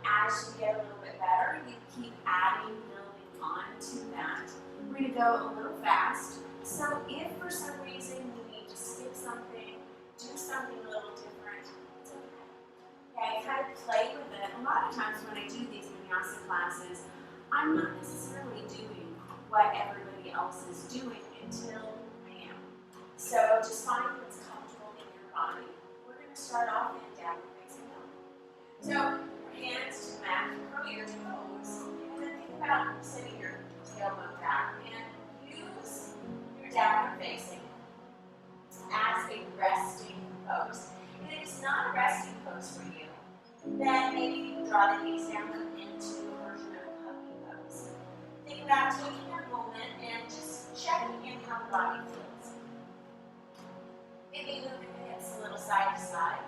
As you get a little bit better, you keep adding, building on to that. We're going to go a little fast. So if for some reason you need to skip something, do something a little different, it's okay. Okay, kind of play with it. A lot of times when I do these vinyasa classes, I'm not necessarily doing what everybody else is doing until I am. So just find what's comfortable in your body. We're going to start off in downward facing dog. So your hands to the mat, curl your toes, and then think about sitting your tailbone back and use your downward facing as a resting pose. If it is not a resting pose for you, then maybe you can draw the knees down into a version of a puppy pose. Think about taking a moment and just checking in how the body feels. Maybe moving the hips a little side to side.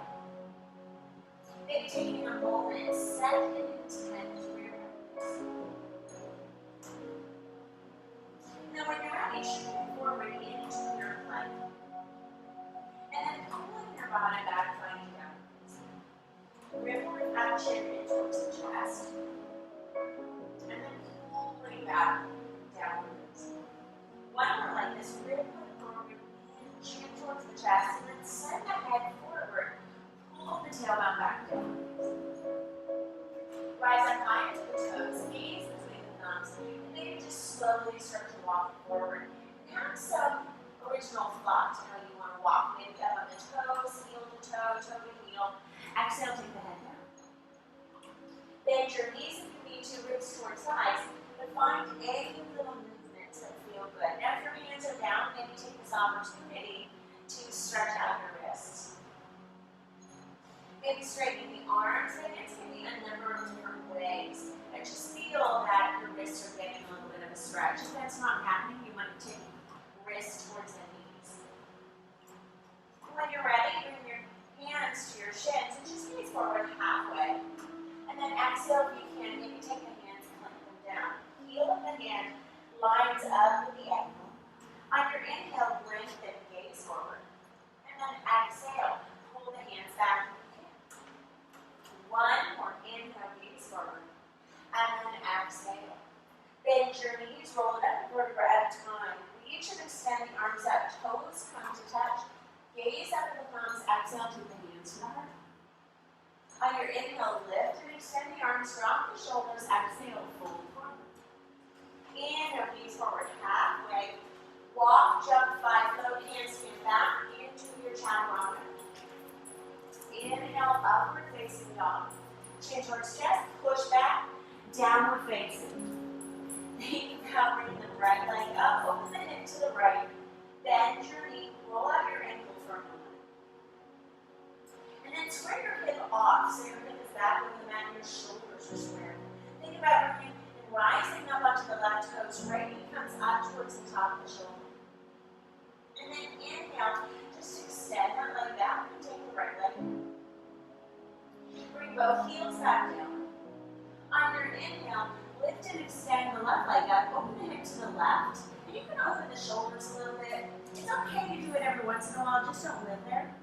Maybe taking a moment, set an intent for your practice. Now when you're ready, shift forward into your plank. And then pulling your body back, finding down. Ripple action in towards the chest. And then pulling back downwards. One more like this, ripple forward, chin towards the chest, and then send the head forward. Pull the tailbone back down. Rise up high into the toes, knees between the thumbs, and then you just slowly start to walk forward. And have some original thought to how you want to walk. Maybe up on the toes, heel to toe, toe to heel. Exhale, take the head down. Bend your knees if you need to, ribs towards thighs, but find any little movements that feel good. Now if your hands are down, maybe take this opportunity to stretch out your wrists. Maybe straightening the arms, and it's going to be a number of different ways. And just feel that your wrists are getting a little bit of a stretch. If that's not happening, you might take wrists towards the knees. When you're ready, bring your hands to your shins and just gaze forward halfway. And then exhale if you can. Maybe take the hands and clamp them down. Heel of the hand lines up with the ankle. On your inhale, lengthen, gaze forward. And then exhale, pull the hands back. One more inhale, gaze forward. And then exhale. Bend your knees, roll it up a vertebra at a time. Reach and extend the arms up, toes come to touch. Gaze up at the thumbs, exhale, take the hands to the heart. On your inhale, lift and extend the arms, drop the shoulders, exhale, fold forward. Inhale, gaze forward halfway. Walk, jump, 5, float, hands stand back into your chaturanga. Inhale, upward facing dog. Chin towards chest, push back, downward facing. Think about bringing the right leg up, open the hip to the right, bend your knee, roll out your ankle for a moment. And then square your hip off, so your hip is back over the mat and your shoulders are square. Think about bringing and rising up onto the left toes, right knee comes up towards the top of the shoulder. And then inhale, just extend that leg back and take the right leg in. Bring both heels back down. On your inhale, lift and extend the left leg up, open the hip to the left, and you can open the shoulders a little bit. It's okay to do it every once in a while, just don't live there.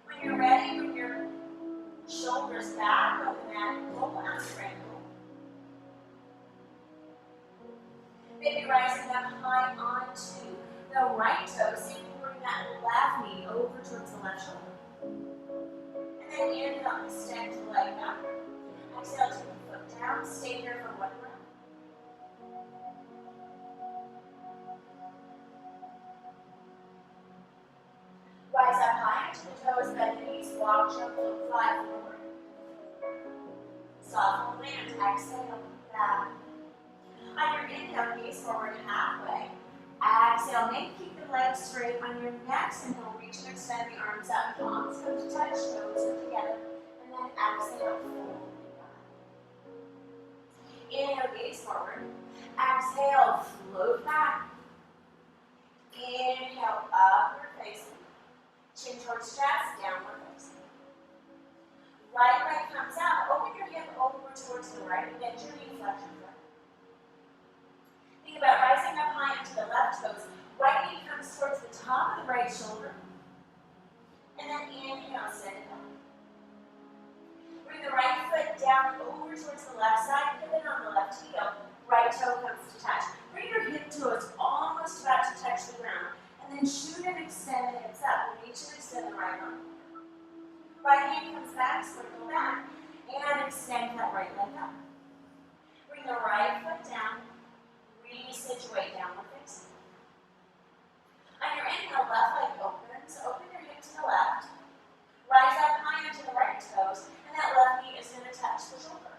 When you're ready, bring your shoulders back over the mat and roll out your ankle. Maybe rising up high onto the right toe, so you can bring that left knee over towards the left shoulder. And then inhale, extend the leg back. Exhale, take the foot down, stay here for 1 round. Rise up high into the toes, bend the knees, walk, jump, float, fly forward. Soften the land, exhale, back. On your inhale, gaze forward halfway. Exhale, maybe keep the legs straight. On your next inhale, reach and extend the arms up. Palms come to touch, toes are together. And then exhale, fold and back. Inhale, gaze forward. Exhale, float back. Inhale, upward facing. Chin towards chest, downward facing. Right leg comes out. Open your hip over towards the right. Bend your knee, flex your foot. Think about rising up high into the left toes. Right knee comes towards the top of the right shoulder. And then inhale, send it up. Bring the right foot down. down over towards the left side, pivot on the left heel, right toe comes to touch. Bring your hip toes almost about to touch the ground, and then shoot and extend the hips up. Reach and extend the right arm. Right hand comes back, circle back, and extend that right leg up. Bring the right foot down, resituate downward facing. On your inhale, left leg opens, open your hip to the left, rise up high onto the right toes, and that left knee is going to touch the shoulder.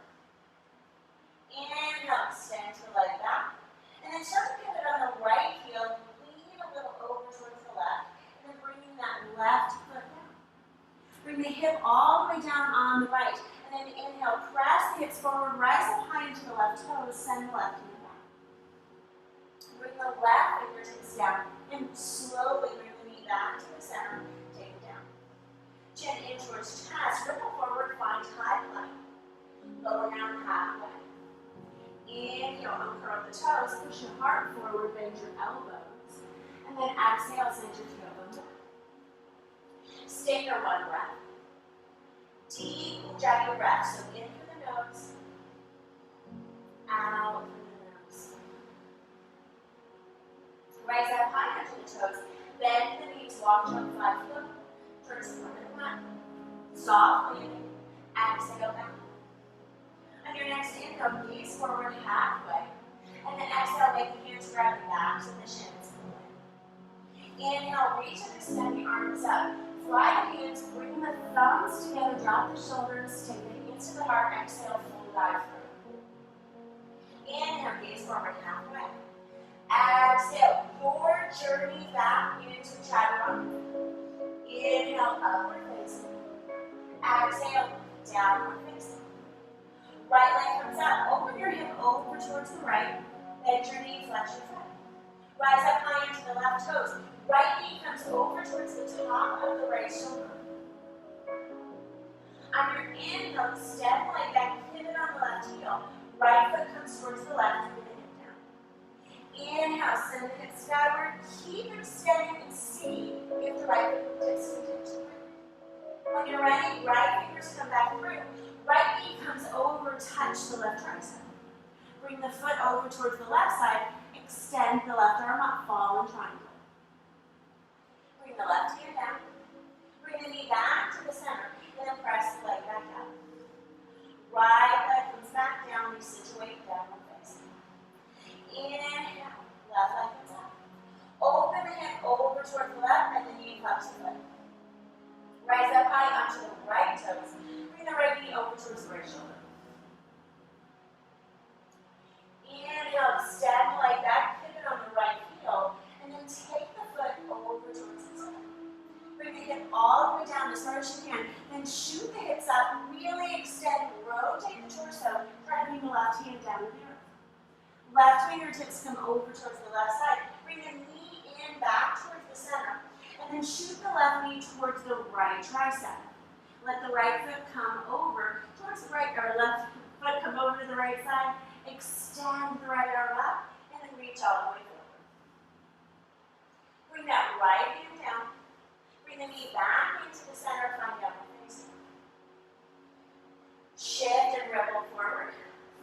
Inhale, extend the leg back, and then start to pivot on the right heel, lean a little over towards the left, and then bringing that left foot down. Bring the hip all the way down on the right, and then inhale, press the hips forward, rise up high into the left toes, send the left knee back. Bring the left fingertips down, and slowly bring the knee back to the center, take it down. Chin in towards chest, ripple forward, find high plank. Lower down halfway. Inhale, uncurl the toes, push your heart forward, bend your elbows, and then exhale, send your tailbone down. Stay here one breath. Deep, jagged breath. So in through the nose, out through the nose. Rise up high onto the toes. Bend the knees, walk jump, flat foot. Towards the front of the mat. Soft landing. Exhale back. On your next inhale, gaze forward halfway. And then exhale, make the hands grab the backs and the shins. Inhale, reach and extend the arms up. Fly the hands, bring the thumbs together, drop the shoulders, take the hands to the heart, exhale, full dive through. Inhale, gaze forward halfway. Exhale, your journey back into chaturanga. Inhale, upward facing. Exhale, downward facing. Right leg comes up, open your hip over towards the right, bend your knee, flex your foot. Rise up high into the left toes. Right knee comes over towards the top of the right shoulder. On your inhale, extend the leg back, pivot on the left heel. Right foot comes towards the left, bring the hip down. Inhale, send the hips skyward. Keep extending and see if the right foot dips into the ground. When you're ready, right fingers come back through. Right knee comes over, touch the left tricep. Bring the foot over towards the left side. Extend the left arm up, fall in triangle. Bring the left hand down. Bring the knee back to the center, and then press the leg back up. Right leg comes back down, resituate downward facing. Inhale, left leg comes up. Open the hip over towards the left, and then knee flex the foot. Rise up high onto the right toes. Bring the right knee over towards the right shoulder. Inhale, extend the leg back, pivot on the right heel, and then take the foot over towards the center. Bring the hip all the way down as far as you can, then shoot the hips up, really extend, rotate the torso, try to bring the left hand down to the earth. Left fingertips come over towards the left side. Bring the knee in back towards the center, and then shoot the left knee towards the right tricep. Let the right foot come over towards the right, or left foot come over to the right side. Extend the right arm up, and then reach all the way forward. Bring that right hand down. Bring the knee back into the center, find downward facing. Shift and ripple forward.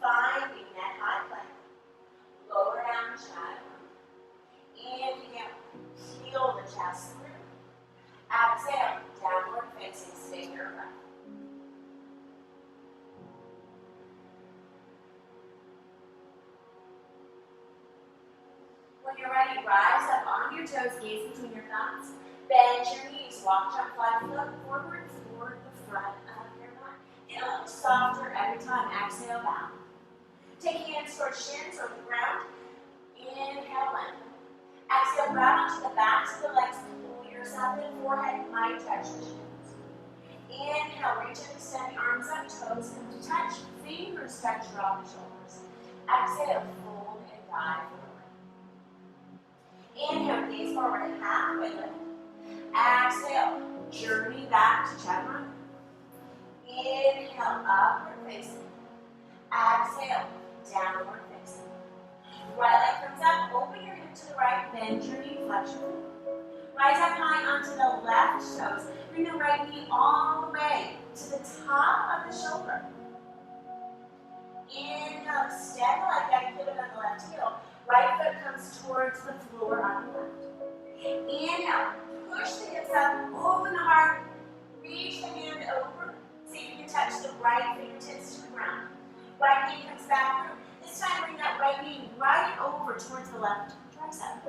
Finding that high plank. Lower down, chaturanga. Inhale, peel the chest through. Exhale, downward facing, stay here breath. When you're ready, rise up on your toes, gaze between your thumbs. Bend your knees, walk, jump, fly, float forward toward the front of your mat. Get a little softer every time. Exhale, bow. Take hands towards shins or the ground. Inhale, lengthen. Exhale, grab onto the backs of the legs. Pull yourself in, forehead might touch the shins. Inhale, reach and extend the arms up, toes come to touch, fingers touch, drop the shoulders. Exhale, fold and dive forward. Inhale, gaze forward, halfway lift. Exhale, journey back to chaturanga. Inhale, upward facing. Exhale, downward facing. Right leg comes up, open your hip to the right, bend your knee, flex your foot. Rise up high onto the left toes. Bring the right knee all the way to the top of the shoulder. comes towards the floor on the left. Inhale, push the hips up, open the heart, reach the hand over. See if you can touch the right fingertips to the ground. Right knee comes back through. This time bring that right knee right over towards the left tricep.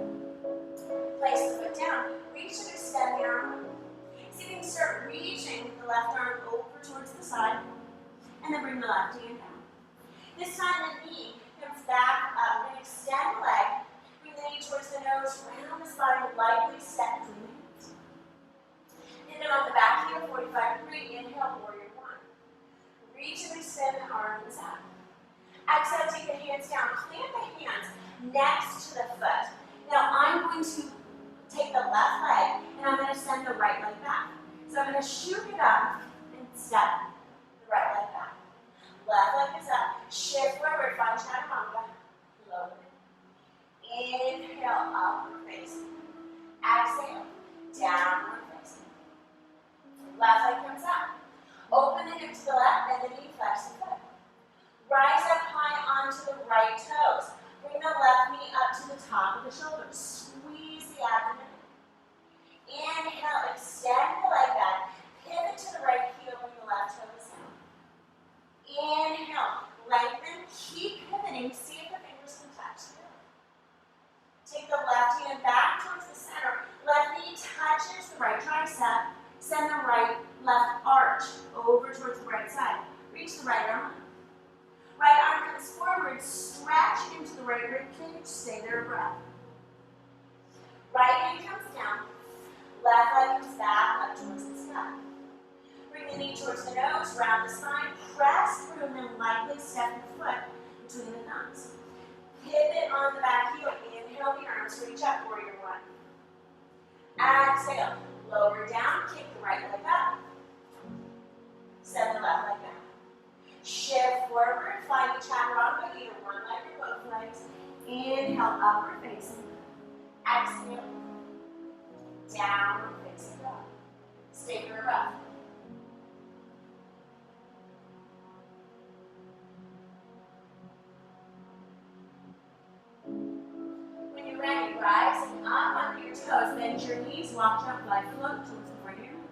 Place the foot down, reach and extend the arm. See if you can start reaching the left arm over towards the side, and then bring the left hand down. This time the knee comes back up. We're going to extend the leg, bring the knee towards the nose, round the spine, lightly step between the hands. Pivot on the back heel, 45-degree, inhale, warrior one. Reach and extend the arms out. Exhale, take the hands down, plant the hands next to the foot. Now I'm going to take the left leg and I'm going to send the right leg back. So I'm going to shoot it up and step the right leg back. Left leg is up, shift forward, find chaturanga, lower. Inhale, upward facing. Exhale, downward facing. Left leg comes up. Open the hip to the left and the knee flex the foot. Rise up high onto the right toes. Bring the left knee up to the top of the shoulders. Squeeze the abdomen. Inhale, extend the leg back. Pivot to the right heel, bring the left toes down. Inhale, lengthen, keep pivoting. See if the fingers can touch together. Take the left hand back towards the center. Left knee touches the right tricep. Send the left arch over towards the right side. Reach the right arm up. Right arm comes forward, stretch into the right rib cage, stay there a breath. Right hand comes down, left leg comes back up towards the sky. Bring the knee towards the nose, round the spine, press through, and then lightly step the foot between the thumbs. Pivot on the back heel, inhale the arms, reach up, warrior one. Exhale, lower down, kick the right leg up. Send the left leg down. Shift forward, find the chaturanga, either one leg or both legs. Inhale, upward facing. Exhale, downward facing dog. Stay for a breath. When you're ready, rising up onto your toes, bend your knees, walk up, lie float towards the front of your neck.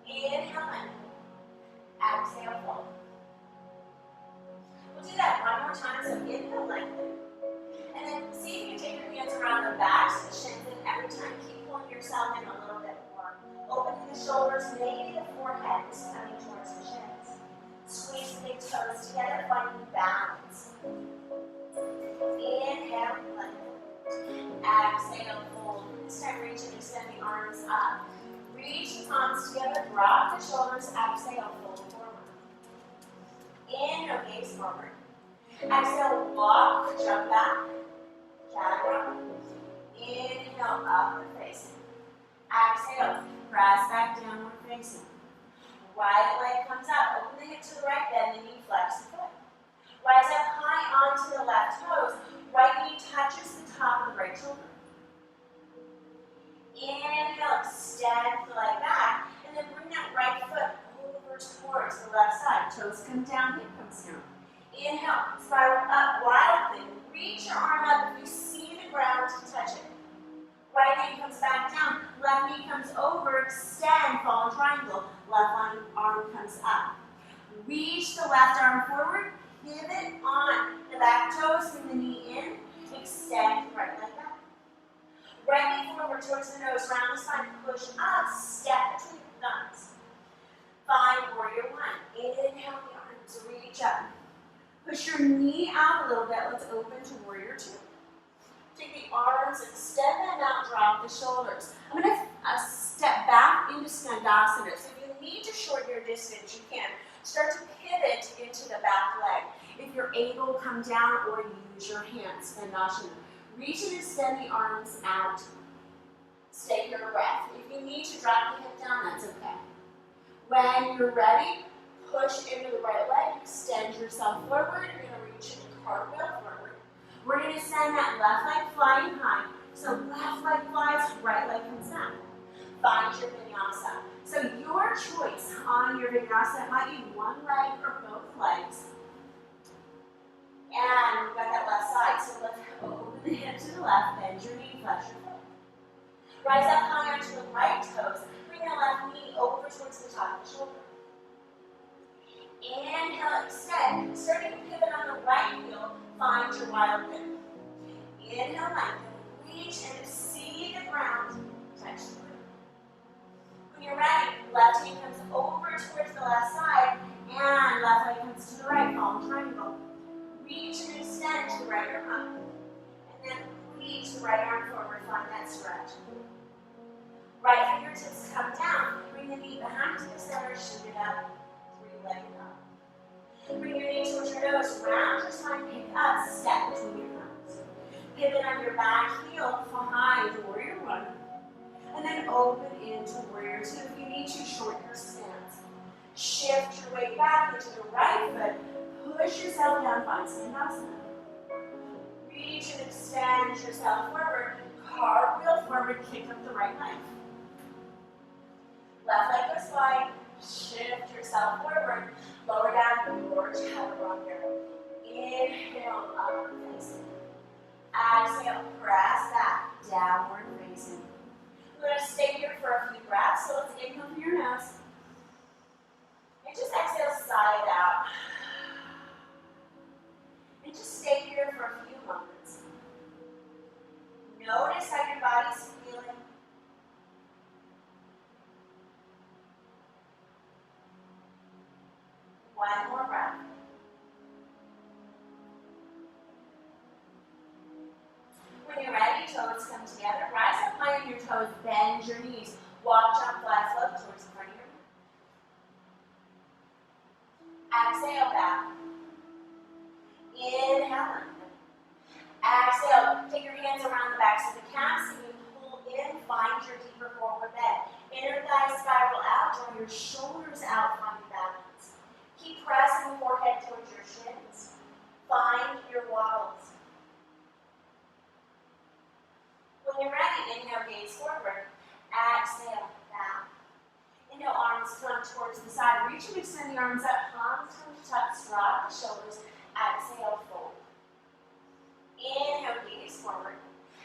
Inhale, lengthen. Exhale, fold. We'll do that one more time. So inhale, lengthen. And then see if you can take your hands around the backs of the shins. And every time, keep pulling yourself in a little bit more. Opening the shoulders, maybe the forehead is coming towards the shins. Squeeze the big toes together, finding balance. Inhale, lengthen. Exhale, fold. This time, reach and extend the arms up. Reach the palms together, drop the shoulders, exhale, fold forward. Inhale, gaze forward. Exhale, walk, jump back, chaturanga. Inhale, upward facing. Exhale, press back, downward facing. Right leg comes up, open the hip to the right, bend the knee, flex the foot. Rise up high onto the left toes. Right knee touches the top of the right shoulder. Inhale, extend the leg back, and then bring that right foot over towards the left side. Toes come down, hip comes down. Inhale, spiral up, wide open. Reach your arm up if you see the ground to touch it. Right knee comes back down, left knee comes over, extend, fall in triangle. Left arm comes up. Reach the left arm forward, pivot on the back toes, bring the knee in, extend the right leg back. Right knee forward towards the nose, round the spine, push up, step between the thumbs. Find warrior one. Inhale the arms, reach up. Push your knee out a little bit. Let's open to warrior two. Take the arms, extend them out, drop the shoulders. I'm going to step back into Skandasana. So if you need to shorten your distance, you can. Start to pivot into the back leg. If you're able, come down or use your hands. Skandasana. Reach and extend the arms out. Stay your breath. If you need to drop the hip down, that's okay. When you're ready, push into the right leg. Extend yourself forward. You're going to reach into cartwheel forward. We're going to send that left leg flying high. So left leg flies, right leg comes down. Find your vinyasa. So your choice on your vinyasa, it might be one leg or both legs. And we've got that left side. So let's open the hip to the left, bend your knee, flex your foot. Rise up high onto the right toes. Bring the left knee over towards the top of the shoulder. Inhale, extend. Starting to pivot on the right heel, find your wild thing. Inhale, lengthen. Reach and exceed the ground. Touch the ground. When you're ready, left hand comes over towards the left side, and left leg comes to the right, long triangle. Reach and extend to the right arm up. And then reach the right arm forward, find that stretch. Right fingertips come down. Bring the knee back to the center, shoot it up. Three-legged up. Bring your knee towards your nose, round your spine, pick up, step between your thumbs. Pivot on your back heel, behind warrior one. And then open into warrior two. If you need to, shorten your stance. Shift your weight back into the right foot. Push yourself down, find Vinyasa. Reach and extend yourself forward. Cartwheel forward, kick up the right leg. Left leg goes wide. Shift yourself forward. Lower down your chaturanga. Inhale, upward facing. Exhale, press that. Downward facing. We're going to stay here for a few breaths. So let's inhale through your nose. And just exhale, sigh it out. And just stay here for a few moments. Notice how your body's feeling. One more breath. When you're ready, toes come together. Rise up high on your toes, bend your knees. Walk, jump, fly, float towards the front of your mat. Exhale, back. Inhale, lengthen. Exhale, take your hands around the backs of the calves and you pull in, find your deeper forward bend. Inner thighs spiral out, draw your shoulders out, find balance. Keep pressing the forehead towards your shins. Find your waddles. When you're ready, inhale, gaze forward. Exhale, back. Inhale, arms come towards the side. Reach and extend the arms up, palms come to touch, drop the shoulders. Exhale, fold. Inhale, gaze forward.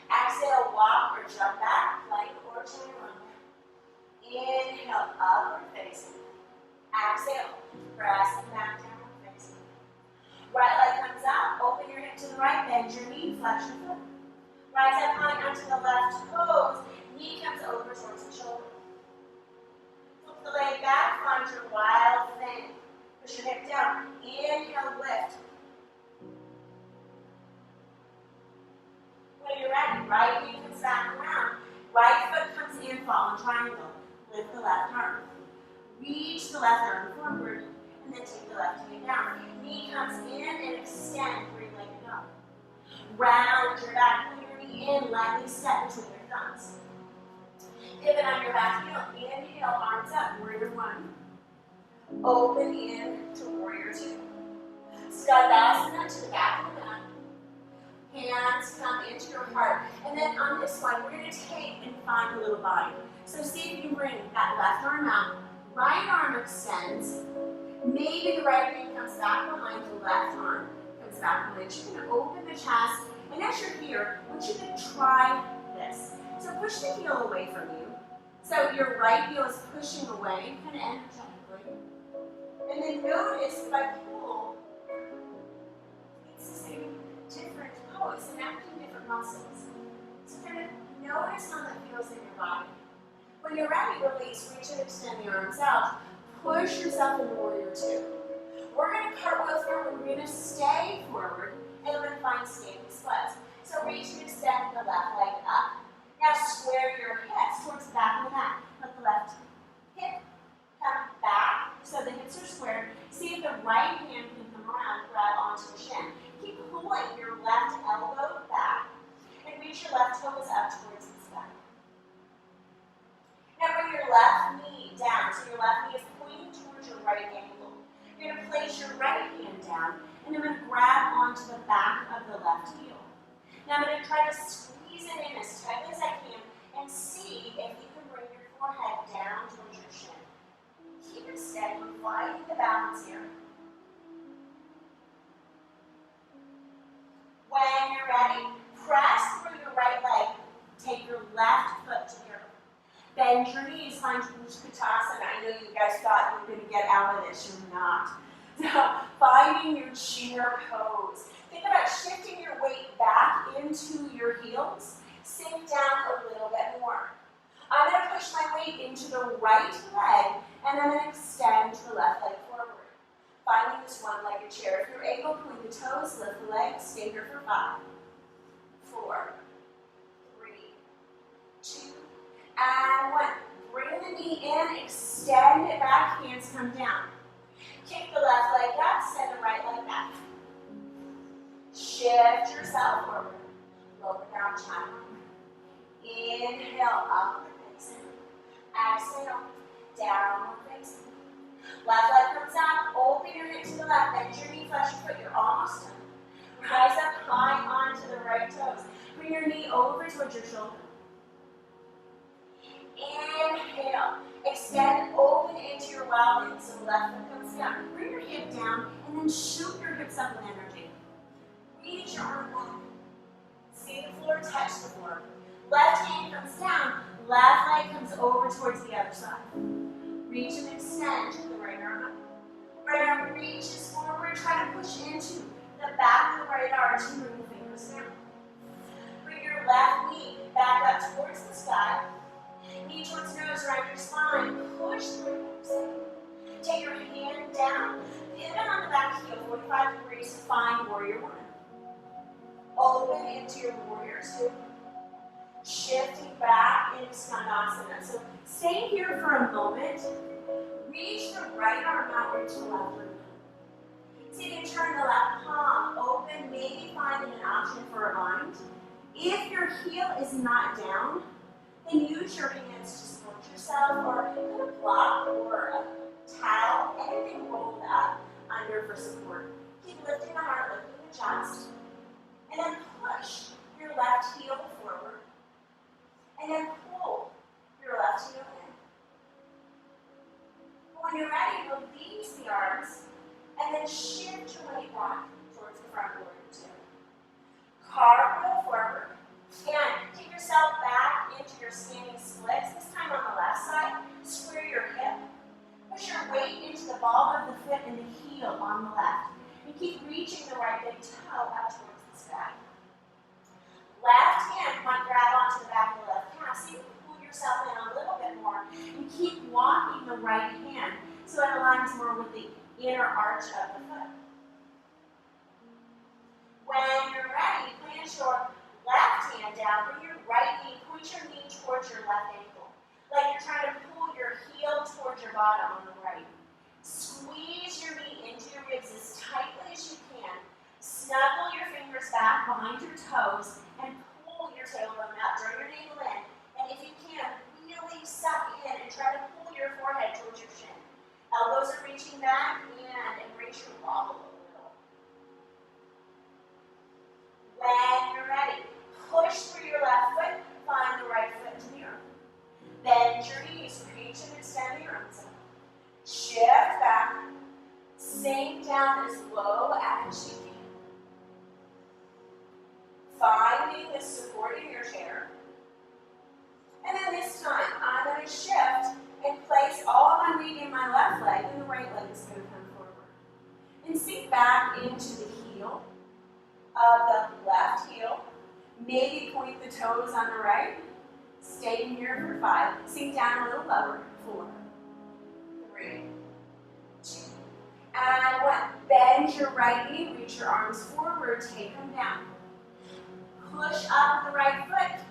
Exhale, walk or jump back, plank or chaturanga. Inhale, upward facing. Exhale, press back, downward facing. Right leg comes out, open your hip to the right, bend your knee, flex your foot. Rise up high onto the left toes, knee comes over towards the shoulder. Flip the leg back, find your wild thing. Push your hip down, inhale, lift. When you're ready, right knee comes back around, right foot comes in, fall in triangle. Lift the left arm. Reach the left arm forward, and then take the left hand down. Knee comes in and extend, three-legged up. Round your back, pull your knee in, lightly step between your thumbs. Pivot on your back heel, inhale, arms up, warrior one. Open in to warrior two. Skandasana to the back of the mat. Hands come into your heart. And then on this one, we're going to take and find a little bind. So see if you can bring that left arm out. Right arm extends. Maybe the right hand comes back behind the left arm. Comes back behind. You're going to open the chest. And as you're here, I want you to try this. So push the heel away from you. So your right heel is pushing away, kind of energetically. And then notice if I pull, it's the same different pose and acting different muscles. So kind of notice how that feels in your body. When you're ready, release, reach and extend the arms out. Push yourself into warrior two. We're going to cartwheel forward. We're going to stay forward, and we're going to find standing splits. So reach and extend the left leg up. Now square your hips towards the back of the mat. Let the left hip come back so the hips are squared. See if the right hand can come around, grab onto the shin. Keep pulling your left elbow back and reach your left toes up towards the sky. Now bring your left knee down. So your left knee is pointing towards your right ankle. You're going to place your right hand down and I'm going to grab onto the back of the left heel. Now I'm going to try to squeeze it in as tight as I can and see if you can bring your forehead down towards your shin. Keep it steady, finding the balance here. you're ready, press through your right leg. Take your left foot to the earth. Bend your knees, find Utkatasana. I know you guys thought you were going to get out of this. You're not. So, finding your chair pose. Think about shifting your weight back into your heels. Sink down a little bit more. I'm going to push my weight into the right leg, and I'm going to extend the left leg forward. Finding this one-legged chair. If you're able, point the toes, lift the legs, stay here for 5, 4, 3, 2, and 1. Bring the knee in, extend it back, hands come down. Kick the left leg up, send the right leg back. Shift yourself forward. Lower down, china. Inhale, upward facing. Exhale, downward facing. Left leg comes up, open your hip to the left, bend your knee, flex your foot, you're almost done. Rise up high onto the right toes. Bring your knee over towards your shoulder. Inhale, extend, open into your wild knee, so the left foot comes down. Bring your hip down, and then shoot your hips up with energy. Reach your arm back. See the floor, touch the floor. Left hand comes down, left leg comes over towards the other side. Reach and extend the right arm up. Right arm reaches forward, try to push into the back of the right arm to bring the fingers down. Bring your left knee back up towards the sky. Knee towards nose, around your spine. Push through. Take your hand down. Pivot on the back heel, 45 degrees. Find warrior 1. Open into your warrior 2. Shifting back into Skandasana. So stay here for a moment. Reach the right arm out, reach the left arm. See if you can turn the left palm open, maybe finding an option for a bind. If your heel is not down, then use your hands to support yourself, or put a block or a towel, anything rolled up under for support. Keep lifting the heart, lifting the chest, and then push your left heel forward, and then pull your left heel in. When you're ready, release the arms, and then shift your weight back towards the front warrior 2. Cartwheel forward. Again, take yourself back into your standing splits, this time on the left side. Square your hip. Push your weight into the ball of the foot and the heel on the left. And keep reaching the right big toe out towards the sky. Left hand might grab onto the back of the left calf, so you can pull yourself in a little bit more. And keep walking the right hand so it aligns more with the inner arch of the foot. When you're ready, plant your left hand down, bring your right knee, point your knee towards your left ankle. Like you're trying to pull your heel towards your bottom on the right. Squeeze your knee into your ribs as tightly as you can. Snuggle your fingers back behind your toes and pull your tailbone out. Draw your navel in. And if you can, really suck in and try to pull your forehead towards your chin. Elbows are reaching back and embrace your wobble a little. When you're ready, push through your left foot, find the right foot to the earth. Bend your knees, reach and extend the arms up. Shift back, sink down as low as you can. Finding the support in your chair. And then this time, I'm going to shift and place all of my weight in my left leg, and the right leg is going to come forward. And sink back into the heel of the left heel. Maybe point the toes on the right. Stay in here for 5. Sink down a little lower. 4, 3, 2, and 1. Bend your right knee, reach your arms forward, take them down. Push up the right foot.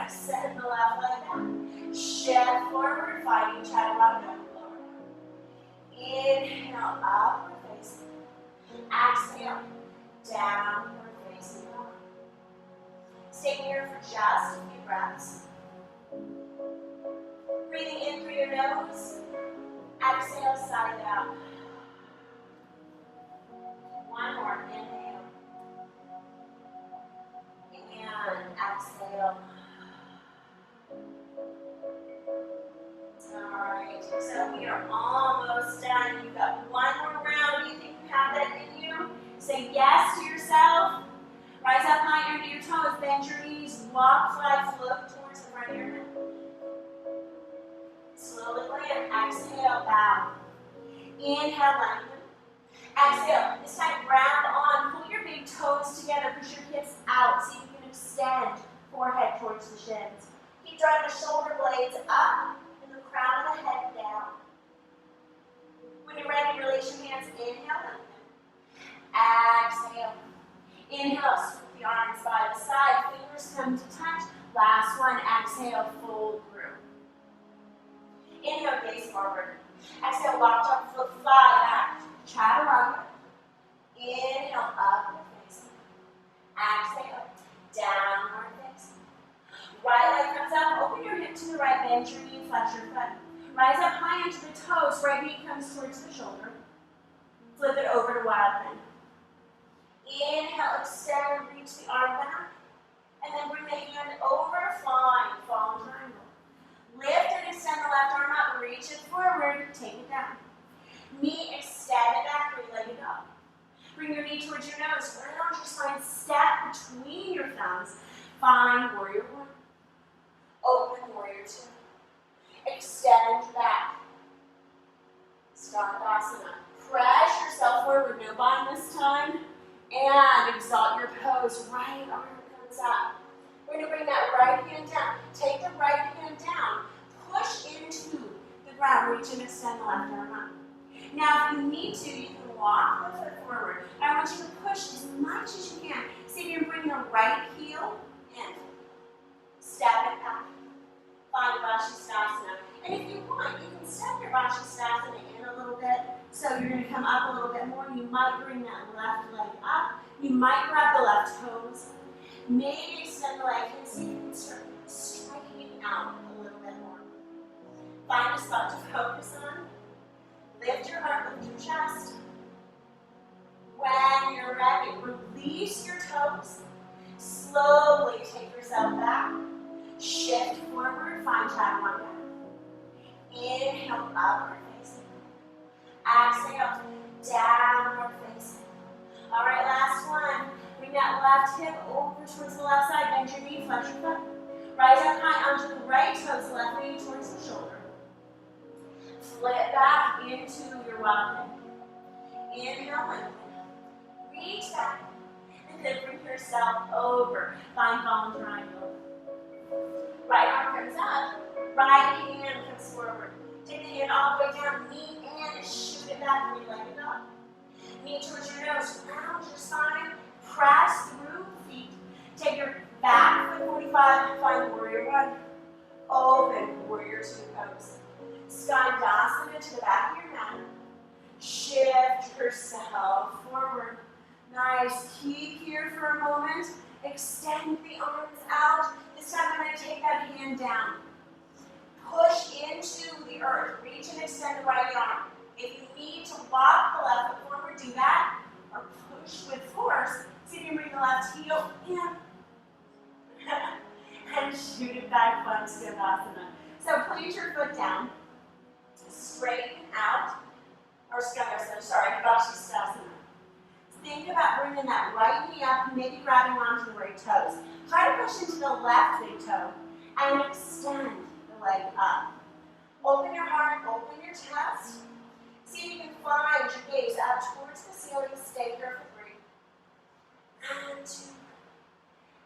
Send the left leg back. Shift forward, finding chaturanga. Lower. Inhale, upward facing. Exhale, downward facing. Stay here for just a few breaths. Breathing in through your nose. Exhale, sigh it out. One more. Inhale. And exhale. Alright, so we are almost done. You've got one more round. You think you have that in you? Say yes to yourself. Rise up, plant your hand, exhale, bow. Inhale, lengthen. Exhale, this time grab on, pull your big toes together, push your hips out so you can extend forehead towards the shins. Keep drawing the shoulder blades up and the crown of the head down. When you're ready, release your hands, inhale, lengthen. Exhale. Inhale, scoop the arms by the side, fingers come to touch. Last one, exhale, fold through. Inhale, gaze forward. Exhale, locked up foot, fly back. Chaturanga. Inhale, upward facing. Exhale, downward facing. Right leg comes up, open your hip to the right, bend your knee, flex your foot. Rise up high into the toes, right knee comes towards the shoulder. Flip it over to wild thing. Inhale, extend, reach the arm back. And then bring the hand over, flying, falling triangle. Lift and extend the left arm up, reach it forward, take it down. Knee extend it back, three-legged dog. Bring your knee towards your nose, round your spine, step between your thumbs. Find warrior one. Open warrior two. Extend back. Skandasana. Press yourself forward, no bind this time. And exalt your pose, right arm comes up. We're going to bring that right hand down. Take the right hand down. Push into the ground. Reach and extend the left arm up. Now, if you need to, you can walk the foot forward. I want you to push as much as you can. See if you can bring the right heel in. Step it back. Find Vashisthasana. And if you want, you can step your Vashisthasana in a little bit. So you're going to come up a little bit more. You might bring that left leg up. You might grab the left toes. Maybe extend the leg and see if you can start striking out a little bit more. Find a spot to focus on. Lift your heart, lift your chest. When you're ready, release your toes. Slowly take yourself back. Shift forward, find chaturanga. Inhale, upward facing. Exhale, downward facing. All right, last one. Bring that left hip over towards the left side. Bend your knee, flex your foot. Rise up high onto the right toes, left knee towards the shoulder. Flip back into your wild thing. Inhale, lengthen. Reach back. And then bring yourself over. Find fallen triangle. Right arm comes up. Right hand comes forward. Take the hand all the way down. Knee in. Shoot it back. Three-legged dog. Knee towards your nose. Round your spine. Press through the feet. Take your back foot 45. Find warrior one. Open warrior two pose. Skandasana to the back of your mat. Shift yourself forward. Nice. Keep here for a moment. Extend the arms out. This time I'm going to take that hand down. Push into the earth. Reach and extend the right arm. If you need to walk the left foot forward, do that. Or push with force. See if you can bring the left heel in. And shoot it back, one Skandasana. So place your foot down. Straighten out. Or Vashisthasana. Think about bringing that right knee up, maybe grabbing onto the right toes. Try to push into the left big toe and extend the leg up. Open your heart, open your chest. See if you can find your gaze up towards the ceiling. Stay here for 3. And 2.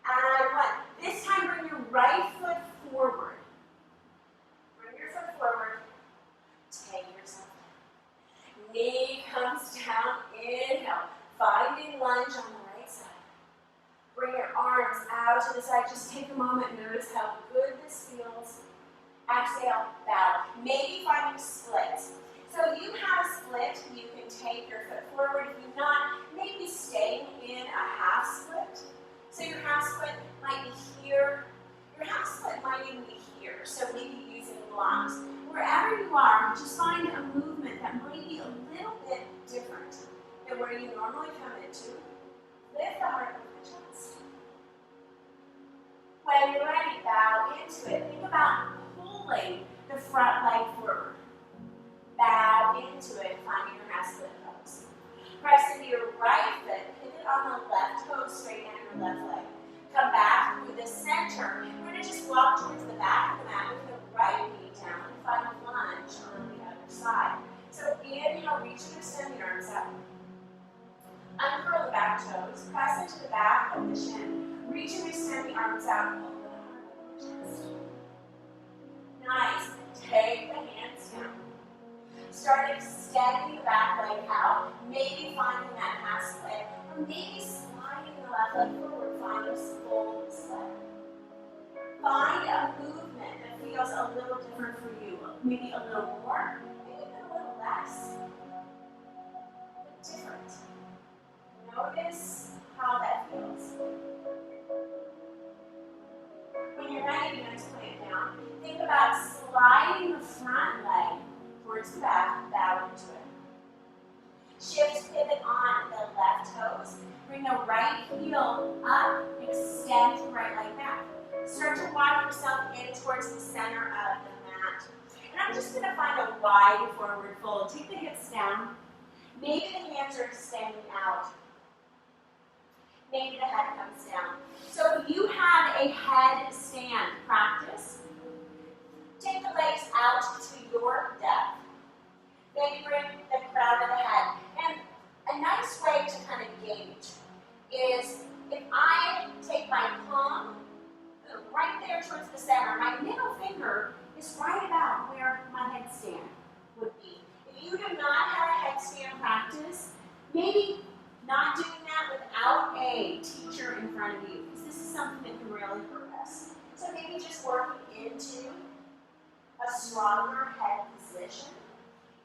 And 1. This time bring your right foot forward. Bring your foot forward. Take yourself down. Knee comes down. Inhale. Finding lunge on the right side. Bring your arms out to the side. Just take a moment. Notice how good this feels. Exhale, bow. Maybe finding splits. So if you have a split, you can take your foot forward. If you're not, maybe staying in a half split. So your half split might be here. Your half split might even be here. So maybe using blocks. Wherever you are, just find a movement that might be a little bit different than where you normally come into. Lift the heart over the chest. When you're ready, bow into it. Think about pulling the front leg forward. Bow into it, finding your half split pose. Press into your right foot, pivot on the left toe, straighten out your left leg. Come back through the center. We're going to just walk towards the back of the mat with the right knee down and find a lunge on back toes. Press into the back of the shin. Reach and extend the arms out. Open the heart of the chest. Nice. Take the hands down. Start extending the back leg out. Maybe finding that half split. Or maybe sliding the left leg forward. Find a full split. Find a movement that feels a little different for you. Maybe a little more, maybe a little less. But different. Notice how that feels. When you're ready, begin to lay it down. Think about sliding the front leg towards the back, bow into it. Shift, pivot on the left toes. Bring the right heel up, extend the right leg back. Start to walk yourself in towards the center of the mat. And I'm just going to find a wide forward fold. Take the hips down. Maybe the hands are extending out. Maybe the head comes down. So if you have a headstand practice, take the legs out to your depth. Maybe bring the crown of the head. And a nice way to kind of gauge is if I take my palm right there towards the center, my middle finger is right about where my headstand would be. If you do not have a headstand practice, maybe not doing that without a teacher in front of you, because this is something that can really hurt us. So maybe just working into a stronger head position.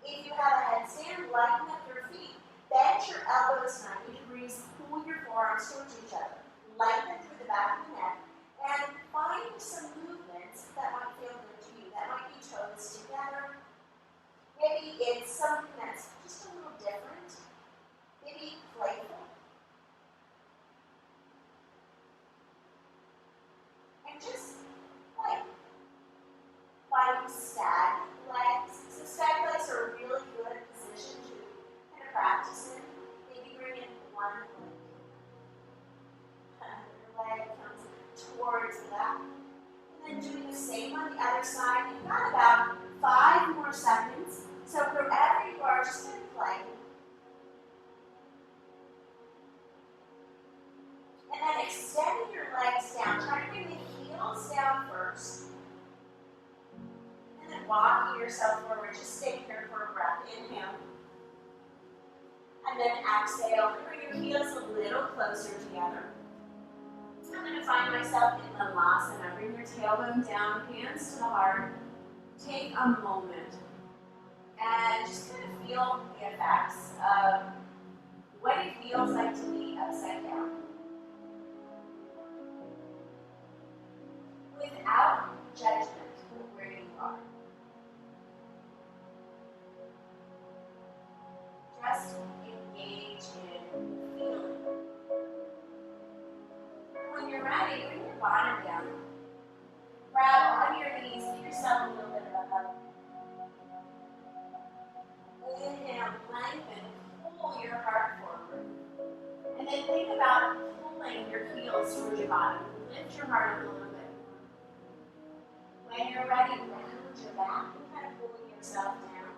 If you have a headstand, lighten up your feet. Bend your elbows 90 degrees, pull your forearms towards each other. Lighten through the back of the neck, and find some movements that might feel good to you. That might be toes together. Maybe it's something that's just a little different. Maybe playful. And just like finding stag legs. So stag legs are a really good position to kind of practice in. Maybe bring in one leg. Another leg comes towards the back. And then doing the same on the other side. You've got about 5 more seconds. So wherever you are, just kind of playing. And then extending your legs down. Try to bring the heels down first. And then walking yourself forward. Just stay here for a breath. Inhale. And then exhale. Bring your heels a little closer together. I'm going to find myself in Vinyasa. Bring your tailbone down, hands to the heart. Take a moment and just kind of feel the effects of what it feels like to be upside down. Without judgment of where you are. Just engage in feeling. When you're ready, bring your bottom down. Grab on your knees, give yourself a little bit of a hug. Inhale, lengthen, pull your heart forward. And then think about pulling your heels towards your bottom. Lift your heart up a little bit. When you're ready, round your back and kind of pulling yourself down.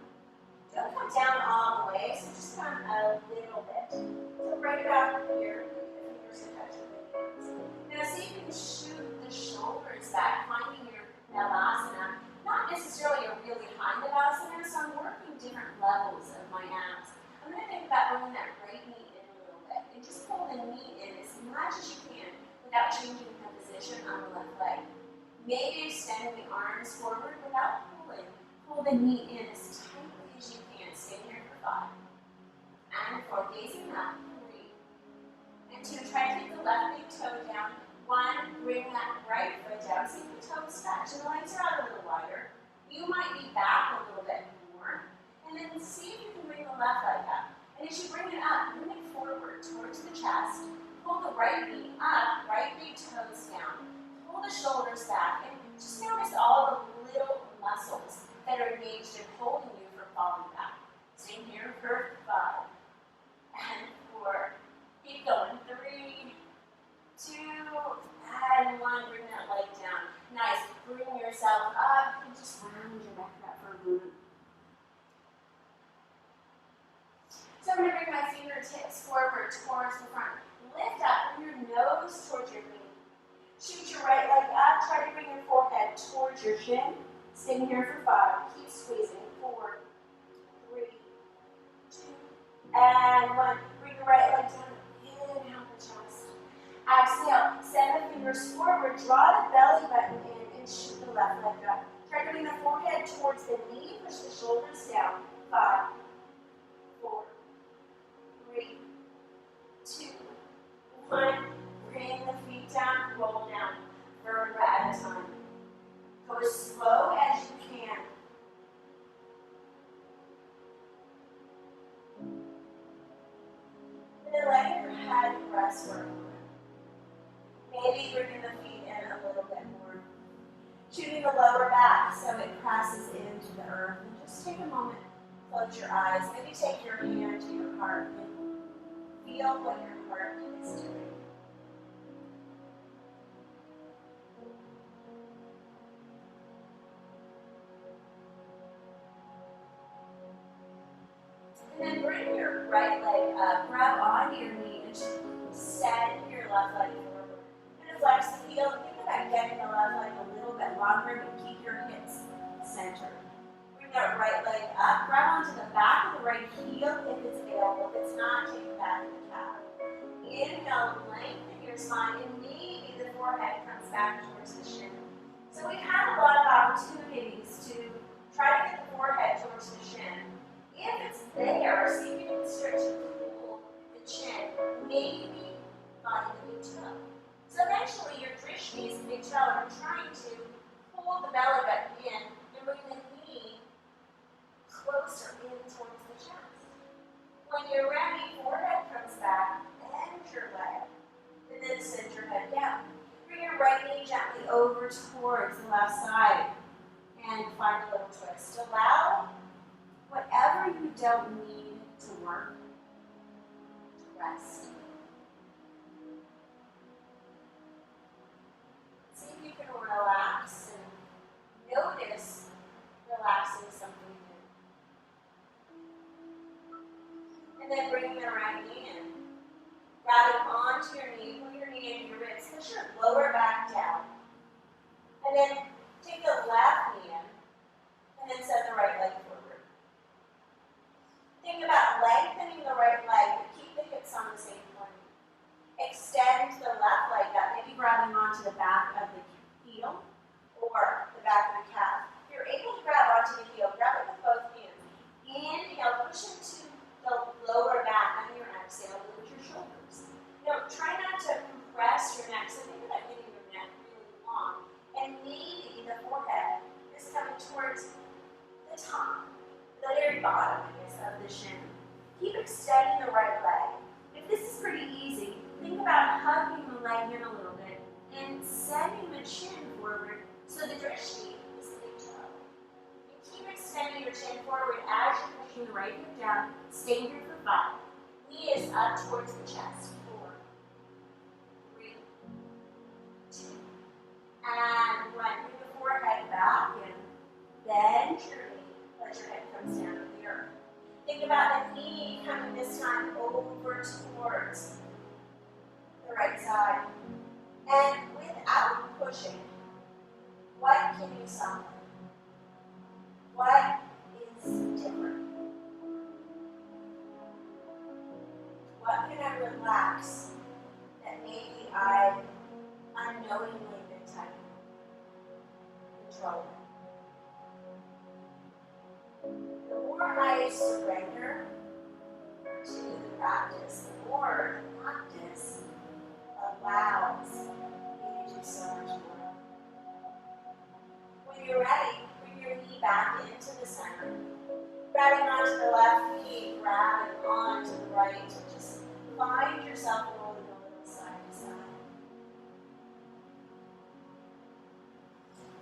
Don't come down all the way, so just come a little bit. So right about here, the fingers to touch your hands. Now see if you can shoot the shoulders back, finding your Navasana. Not necessarily a really high Navasana, so I'm working different levels of my abs. I'm going to think about bringing that right knee in a little bit. And just pull the knee in as much as you can without changing the position on the left leg. Maybe extend the arms forward without pulling. Pull the knee in as tightly as you can. Stay here for 5. And 4, gazing up. 3. And 2, try to take the left big toe down. 1, bring that right foot down. See if the toes touch and the legs are out a little wider. You might be back a little bit more. And then see if you can bring the left leg up. And as you bring it up, bring it forward towards the chest. Pull the right knee up, right big toes down. Pull the shoulders back and just notice all the little muscles that are engaged in holding you from falling back. Stay here for 5 and 4. Keep going. 3, 2, and 1. Bring that leg down. Nice. Bring yourself up and just round your back up for a moment. So I'm going to bring my my fingertips forward towards the front. Lift up, bring your nose towards your knee. Shoot your right leg up. Try to bring your forehead towards your shin. Stay here for 5. Keep squeezing. 4, 3, 2, and 1. Bring the right leg down. Inhale the chest. Exhale. Send the fingers forward. Draw the belly button in and shoot the left leg up. Try to bring the forehead towards the knee. Push the shoulders down. 5, 4, 3, 2, 1. Bring the feet down. Roll down. Vertebra at a time. Go as slow as you can. And then let your head rest for a moment. Maybe bringing the feet in a little bit more. Shooting the lower back so it presses into the earth. And just take a moment, close your eyes. Maybe take your hand to your heart and feel what your heart is doing. And then bring your right leg up, grab onto your knee, and just send your left leg forward. Kind of flex the heel. Think about getting the left leg a little bit longer, but keep your hips centered. Bring that right leg up, grab onto the back of the right heel if it's available. If it's not, take the back of the calf. Inhale, lengthen your spine, and maybe the forehead comes back towards the shin. So we've had a lot of opportunities to try to get the forehead towards the shin. If it's there, see if you can start to pull the chin, maybe find the big toe. So eventually your drishti is the big toe, and we're trying to pull the belly button in and bring the knee closer in towards the chest. When you're ready, forehead comes back, bend your leg, and then send your head down. Bring your right knee gently over towards the left side, and find a little twist. Allow whatever you don't need to work, to rest. See if you can relax and notice relaxing something new. And then bring the right knee in. Grabbing onto your knee, put your knee into your ribs, push your lower back down. And then take the left knee in, and then send the right leg forward. Think about lengthening the right leg, but keep the hips on the same plane. Extend the left leg up, maybe grabbing onto the back of the heel or the back of the calf. If you're able to grab onto the heel, grab it with both hands. Inhale, push into the lower back. On your exhale, lift your shoulders. Now, try not to compress your neck, so think about getting your neck really long. And maybe the forehead is coming towards the top, the very bottom, of the shin. Keep extending the right leg. If this is pretty easy, think about hugging the leg in a little bit and sending the chin forward so the drishti is the big toe. And keep extending your chin forward as you're pushing the right hip down. Stay here for 5. Knee is up towards the chest. 4, 3, 2, and 1. Bring the forehead back in. Bend your knee. Let your head come down to the earth. Think about the knee coming this time over towards the right side. And without pushing, what can you soften? What is different? What can I relax that maybe I unknowingly been tight? Control. The more I surrender to the practice, the more the practice allows me to do so much more. When you're ready, bring your knee back into the center. Grabbing onto the left knee, grabbing onto the right. Just find yourself rolling a little side to side.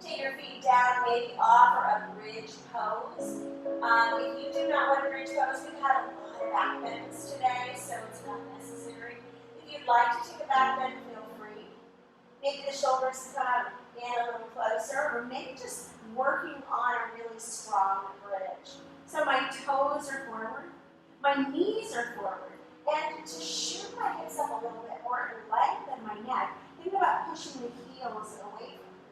Take your feet down, maybe offer a bridge pose. If you do not want a bridge pose, we've had a lot of back bends today, so it's not necessary. If you'd like to take a back bend, feel free. Maybe the shoulders come in a little closer, or maybe just working on a really strong bridge. So my toes are forward, my knees are forward, And to shoot my hips up a little bit more and lengthen my neck, think about pushing the heels away from you.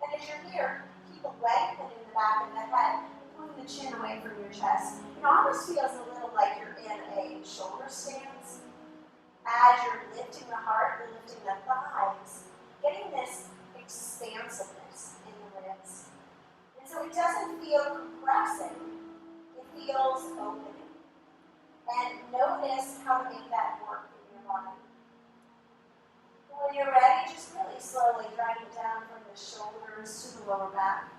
And as you're here, keep lengthening the back of the head, pulling the chin away from your chest. It almost feels a little like you're in a shoulder stance. As you're lifting the heart, you're lifting the thighs, getting this expansiveness in the ribs. And so it doesn't feel compressing, it feels opening. And notice how to make that work in your body. When you're ready, just really slowly drag it down from the shoulders to the lower back.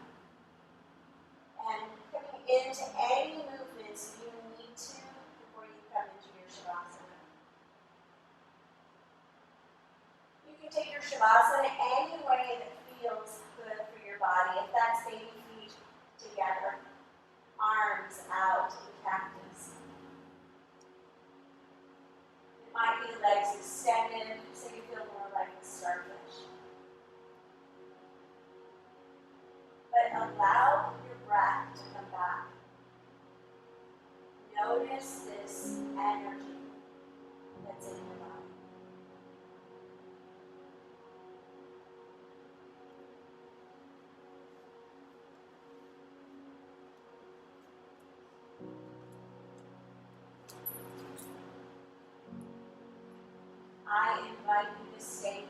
And coming into any movements you need to before you come into your Shavasana. You can take your Shavasana any way that feels good for your body. If that's baby feet together, arms out in cactus. It might be legs extended so you feel more like a starfish. But allow your breath to come back. Notice this energy that's in your body. I invite you to stay